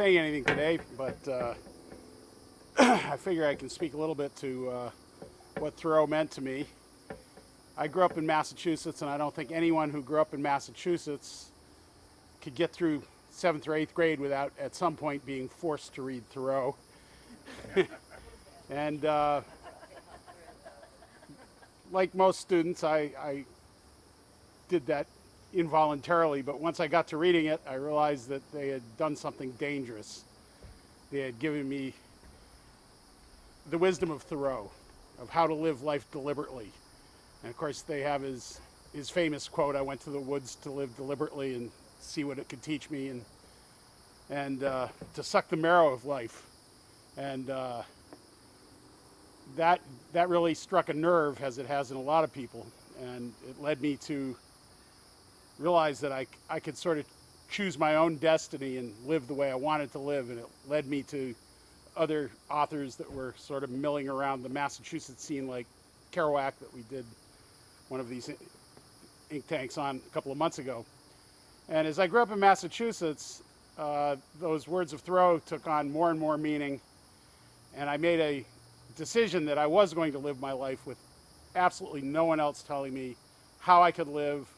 saying anything today, but I figure I can speak a little bit to what Thoreau meant to me. I grew up in Massachusetts, and I don't think anyone who grew up in Massachusetts could get through 7th or 8th grade without at some point being forced to read Thoreau. And like most students, I did that involuntarily, but once I got to reading it, I realized that they had done something dangerous. They had given me the wisdom of Thoreau, of how to live life deliberately. And of course, they have his famous quote, "I went to the woods to live deliberately and see what it could teach me, and to suck the marrow of life." And that really struck a nerve, as it has in a lot of people, and it led me to realize that I could sort of choose my own destiny and live the way I wanted to live, and it led me to other authors that were sort of milling around the Massachusetts scene, like Kerouac, that we did one of these ink tanks on a couple of months ago. And as I grew up in Massachusetts, those words of Thoreau took on more and more meaning, and I made a decision that I was going to live my life with absolutely no one else telling me how I could live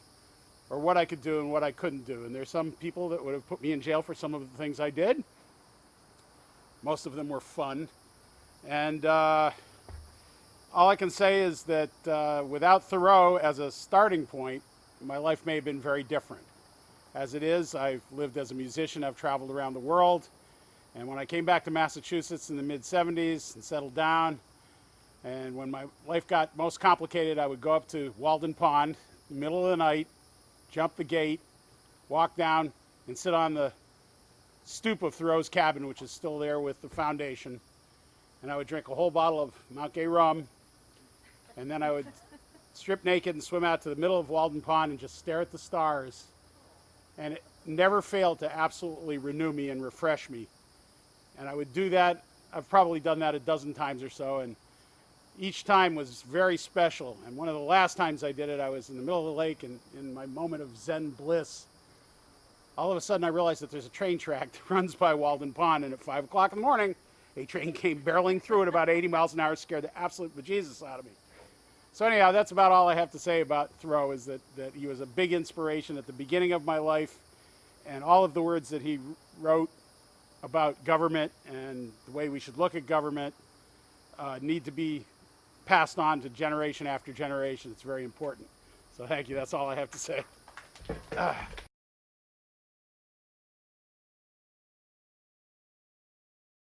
or what I could do and what I couldn't do. And there's some people that would have put me in jail for some of the things I did. Most of them were fun. And all I can say is that without Thoreau as a starting point, my life may have been very different. As it is, I've lived as a musician, I've traveled around the world. And when I came back to Massachusetts in the mid-70s and settled down, and when my life got most complicated, I would go up to Walden Pond in the middle of the night, jump the gate, walk down, and sit on the stoop of Thoreau's cabin, which is still there with the foundation. And I would drink a whole bottle of Mount Gay rum, and then I would strip naked and swim out to the middle of Walden Pond and just stare at the stars. And it never failed to absolutely renew me and refresh me. And I would do that. I've probably done that a dozen times or so, and each time was very special. And one of the last times I did it, I was in the middle of the lake, and in my moment of Zen bliss, all of a sudden I realized that there's a train track that runs by Walden Pond, and at 5 o'clock in the morning, a train came barreling through at about 80 miles an hour, scared the absolute bejesus out of me. So anyhow, that's about all I have to say about Thoreau, is that he was a big inspiration at the beginning of my life, and all of the words that he wrote about government and the way we should look at government need to be passed on to generation after generation. It's very important. So thank you. That's all I have to say.